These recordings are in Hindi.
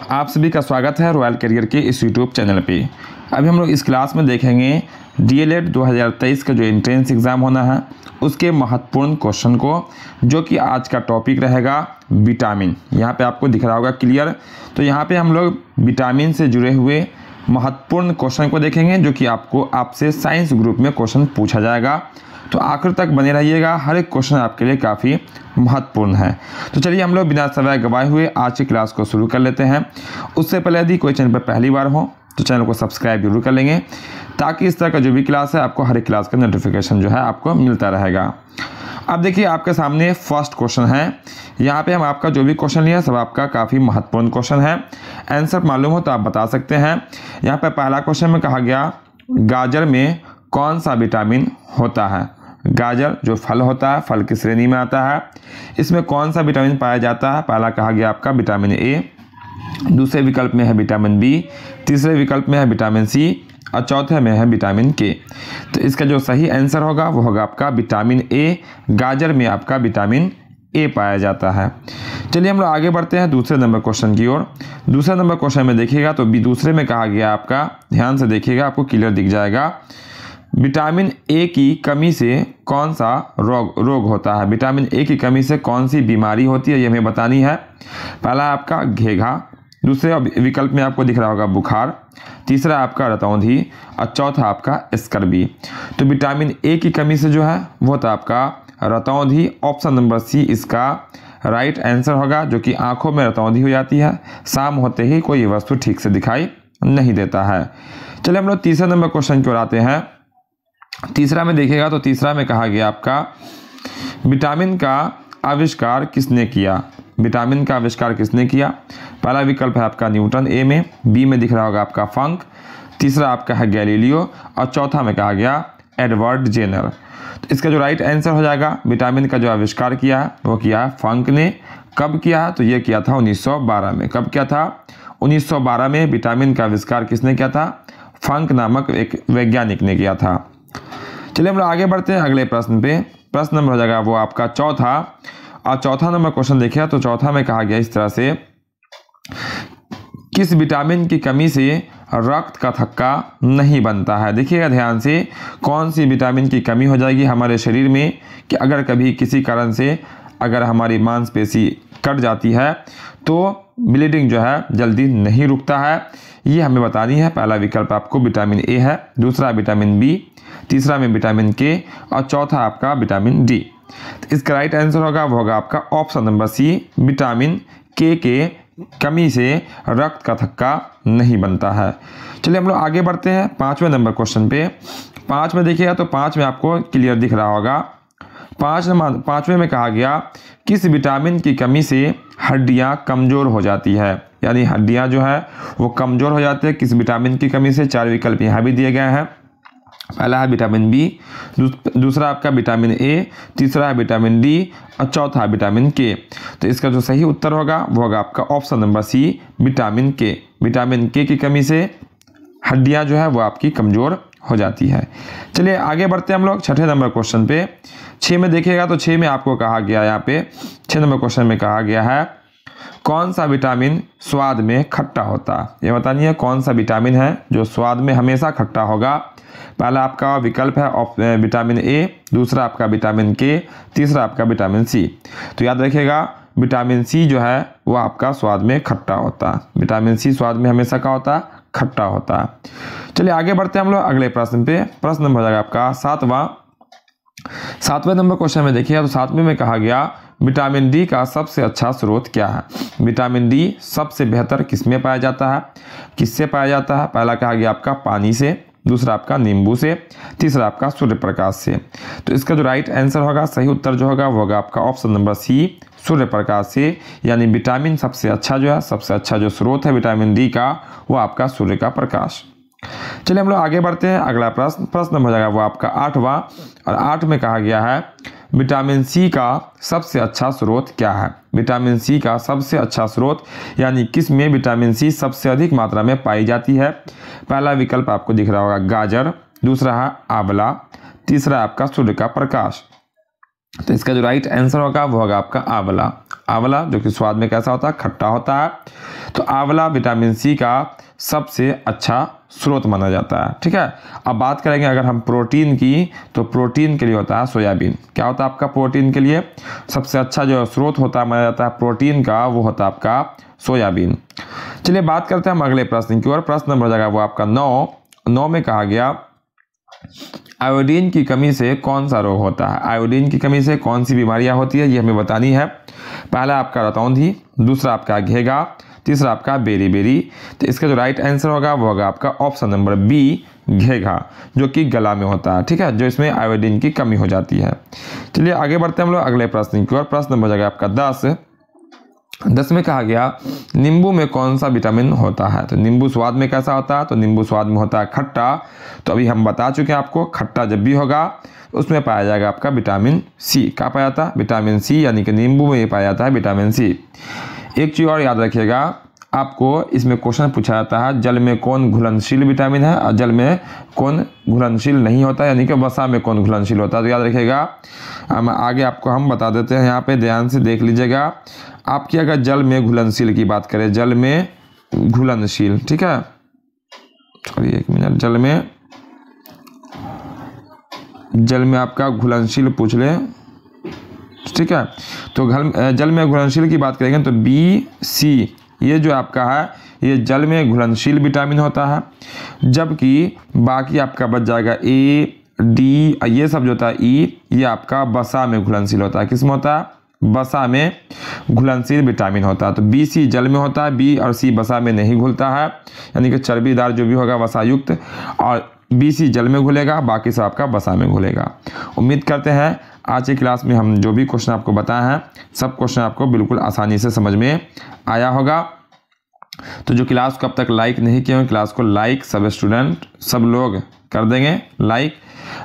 आप सभी का स्वागत है रॉयल करियर के इस यूट्यूब चैनल पे। अभी हम लोग इस क्लास में देखेंगे डीएलएड 2023 का जो एंट्रेंस एग्ज़ाम होना है उसके महत्वपूर्ण क्वेश्चन को, जो कि आज का टॉपिक रहेगा विटामिन। यहाँ पे आपको दिख रहा होगा क्लियर। तो यहाँ पे हम लोग विटामिन से जुड़े हुए महत्वपूर्ण क्वेश्चन को देखेंगे, जो कि आपसे साइंस ग्रुप में क्वेश्चन पूछा जाएगा। तो आखिर तक बने रहिएगा, हर एक क्वेश्चन आपके लिए काफ़ी महत्वपूर्ण है। तो चलिए हम लोग बिना समय गवाए हुए आज की क्लास को शुरू कर लेते हैं। उससे पहले यदि कोई चैनल पर पहली बार हो तो चैनल को सब्सक्राइब जरूर कर लेंगे, ताकि इस तरह का जो भी क्लास है आपको हर एक क्लास का नोटिफिकेशन जो है आपको मिलता रहेगा। अब देखिए आपके सामने फर्स्ट क्वेश्चन है। यहाँ पे हम आपका जो भी क्वेश्चन लिया सब आपका काफ़ी महत्वपूर्ण क्वेश्चन है। आंसर मालूम हो तो आप बता सकते हैं। यहाँ पे पहला क्वेश्चन में कहा गया गाजर में कौन सा विटामिन होता है। गाजर जो फल होता है, फल की श्रेणी में आता है, इसमें कौन सा विटामिन पाया जाता है। पहला कहा गया आपका विटामिन ए, दूसरे विकल्प में है विटामिन बी, तीसरे विकल्प में है विटामिन सी और चौथे में है विटामिन के। तो इसका जो सही आंसर होगा वो होगा आपका विटामिन ए। गाजर में आपका विटामिन ए पाया जाता है। चलिए हम लोग आगे बढ़ते हैं दूसरे नंबर क्वेश्चन की ओर। दूसरे नंबर क्वेश्चन में देखिएगा तो दूसरे में कहा गया आपका, ध्यान से देखिएगा आपको क्लियर दिख जाएगा, विटामिन ए की कमी से कौन सा रोग होता है। विटामिन ए की कमी से कौन सी बीमारी होती है ये हमें बतानी है। पहला आपका घेघा, दूसरे विकल्प में आपको दिख रहा होगा बुखार, तीसरा आपका रतौंधी और चौथा आपका स्कर्वी। तो विटामिन ए की कमी से जो है वो होता आपका रतौंधी। ऑप्शन नंबर सी इसका राइट आंसर होगा, जो कि आंखों में रतौंधी हो जाती है, शाम होते ही कोई वस्तु ठीक से दिखाई नहीं देता है। चलिए हम लोग तीसरे नंबर क्वेश्चन की ओर आते हैं। तीसरा में देखिएगा तो तीसरा में कहा गया आपका विटामिन का आविष्कार किसने किया। विटामिन का आविष्कार किसने किया। पहला विकल्प है आपका न्यूटन ए में, बी में दिख रहा होगा आपका फंक, तीसरा आपका है गैलीलियो और चौथा में कहा गया एडवर्ड जेनर। तो इसका जो राइट आंसर हो जाएगा, विटामिन का जो आविष्कार किया है वो किया फंक ने। कब किया है तो ये किया था 1912 में। कब किया था 1912 में विटामिन का आविष्कार किसने किया था, फंक नामक एक वैज्ञानिक ने किया था। चलिए हम लोग आगे बढ़ते हैं अगले प्रश्न पे। प्रश्न नंबर हो जाएगा वो आपका चौथा, और चौथा नंबर क्वेश्चन देखिए तो चौथा में कहा गया इस तरह से, किस विटामिन की कमी से रक्त का थक्का नहीं बनता है। देखिएगा ध्यान से, कौन सी विटामिन की कमी हो जाएगी हमारे शरीर में कि अगर कभी किसी कारण से अगर हमारी मांसपेशी कट जाती है तो ब्लीडिंग जो है जल्दी नहीं रुकता है, ये हमें बतानी है। पहला विकल्प आपको विटामिन ए है, दूसरा विटामिन बी, तीसरा में विटामिन के और चौथा आपका विटामिन डी। तो इसका राइट आंसर होगा वो होगा आपका ऑप्शन नंबर सी, विटामिन के कमी से रक्त का थक्का नहीं बनता है। चलिए हम लोग आगे बढ़ते हैं पांचवें नंबर क्वेश्चन पे। पाँच में देखिएगा तो पाँच में आपको क्लियर दिख रहा होगा। पाँचवें में कहा गया किस विटामिन की कमी से हड्डियां कमज़ोर हो जाती है, यानी हड्डियां जो है वो कमज़ोर हो जाती है किस विटामिन की कमी से। चार विकल्प यहाँ भी दिए गए हैं। पहला है विटामिन बी, दूसरा आपका विटामिन ए, तीसरा है विटामिन डी और चौथा विटामिन के। तो इसका जो सही उत्तर होगा वो होगा आपका ऑप्शन नंबर सी, विटामिन के। विटामिन के की कमी से हड्डियां जो है वो आपकी कमज़ोर हो जाती है। चलिए आगे बढ़ते हैं हम लोग छठे नंबर क्वेश्चन पे। 6 में देखिएगा तो 6 में आपको कहा गया, यहाँ पे 6 नंबर क्वेश्चन में कहा गया है कौन सा विटामिन स्वाद में खट्टा होता है। ये बताइए कौन सा विटामिन है जो स्वाद में हमेशा खट्टा होगा। पहला आपका विकल्प है विटामिन ए, दूसरा आपका विटामिन के, तीसरा आपका विटामिन सी। तो याद रखिएगा विटामिन सी जो है वो आपका स्वाद में खट्टा होता है। विटामिन सी स्वाद में हमेशा क्या होता है, खट्टा होता है। चलिए आगे बढ़ते हैं हम लोग अगले प्रश्न पे। प्रश्न नंबर हो जाएगा आपका सातवें नंबर क्वेश्चन में देखिए तो सातवें में कहा गया विटामिन डी का सबसे अच्छा स्रोत क्या है। विटामिन डी सबसे बेहतर किसमें पाया जाता है, किससे पाया जाता है। पहला कहा गया आपका पानी से, दूसरा आपका नींबू से, तीसरा आपका सूर्य प्रकाश से। तो इसका जो राइट आंसर होगा, सही उत्तर जो होगा वो होगा आपका option number C, Surya Prakash से। यानी विटामिन सबसे अच्छा जो है, सबसे अच्छा जो स्रोत है विटामिन डी का वो आपका सूर्य का प्रकाश। चलिए हम लोग आगे बढ़ते हैं अगला प्रश्न नंबर हो जाएगा वो आपका 8वां, और 8 में कहा गया है विटामिन सी का सबसे अच्छा स्रोत क्या है। विटामिन सी का सबसे अच्छा स्रोत यानी किस में विटामिन सी सबसे अधिक मात्रा में पाई जाती है। पहला विकल्प आपको दिख रहा होगा गाजर, दूसरा है आंवला, तीसरा आपका सूर्य का प्रकाश। तो इसका जो राइट आंसर होगा वो होगा आपका आंवला। आंवला, जो कि स्वाद में कैसा होता है, खट्टा होता है। तो आंवला विटामिन सी का सबसे अच्छा स्रोत माना जाता है। ठीक है, अब बात करेंगे अगर हम प्रोटीन की, तो प्रोटीन के लिए होता है सोयाबीन। क्या होता है आपका प्रोटीन के लिए सबसे अच्छा जो स्रोत होता है माना जाता है प्रोटीन का, वो होता है आपका सोयाबीन। चलिए बात करते हैं हम अगले प्रश्न की ओर। प्रश्न नंबर जगह वो आपका 9 में कहा गया आयोडीन की कमी से कौन सा रोग होता है। आयोडीन की कमी से कौन सी बीमारियां होती है, ये हमें बतानी है। पहला आपका रतौंधी, दूसरा आपका घेगा, तीसरा आपका बेरी। तो इसका जो राइट आंसर होगा वो होगा आपका ऑप्शन नंबर बी, घेगा, जो कि गला में होता है। ठीक है, जो इसमें आयोडीन की कमी हो जाती है। चलिए आगे बढ़ते हैं हम लोग अगले प्रश्न की ओर। प्रश्न नंबर जगह आपका 10 में कहा गया नींबू में कौन सा विटामिन होता है। तो नींबू स्वाद में कैसा होता है, तो नींबू स्वाद में होता है खट्टा। तो अभी हम बता चुके हैं आपको, खट्टा जब भी होगा उसमें पाया जाएगा आपका विटामिन सी। क्या पाया जाता है, विटामिन सी, यानी कि नींबू में पाया जाता है विटामिन सी। एक चीज़ और याद रखिएगा, आपको इसमें क्वेश्चन पूछा जाता है जल में कौन घुलनशील विटामिन है और जल में कौन घुलनशील नहीं होता, यानी कि वसा में कौन घुलनशील होता है। तो याद रखिएगा, आगे आपको हम बता देते हैं, यहाँ पे ध्यान से देख लीजिएगा। आपकी अगर जल में घुलनशील की बात करें, जल में घुलनशील, ठीक है, सॉरी एक मिनट, जल में आपका घुलनशील पूछ ले, ठीक है। तो जल में घुलनशील की बात करेंगे तो बी सी, ये जो आपका है ये जल में घुलनशील विटामिन होता है, जबकि बाकी आपका बच जाएगा ए डी, ये सब जो होता है ई, ये आपका वसा में घुलनशील होता है। किसमें होता है, वसा में घुलनशील विटामिन होता है। तो बी सी जल में होता है, बी और सी वसा में नहीं घुलता है, यानी कि चर्बीदार जो भी होगा वसा युक्त, और बी सी जल में घुलेगा, बाकी सब आपका वसा में घुलेगा। उम्मीद करते हैं आज की क्लास में हम जो भी क्वेश्चन आपको बताए हैं सब क्वेश्चन आपको बिल्कुल आसानी से समझ में आया होगा। तो जो क्लास को अब तक लाइक नहीं किए हैं, क्लास को लाइक सब स्टूडेंट सब लोग कर देंगे लाइक,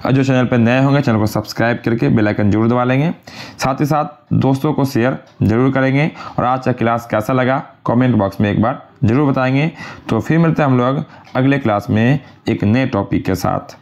और जो चैनल पर नए होंगे चैनल को सब्सक्राइब करके बेल आइकन जरूर दबा लेंगे। साथ ही साथ दोस्तों को शेयर जरूर करेंगे, और आज का क्लास कैसा लगा कमेंट बॉक्स में एक बार जरूर बताएंगे। तो फिर मिलते हैं हम लोग अगले क्लास में एक नए टॉपिक के साथ।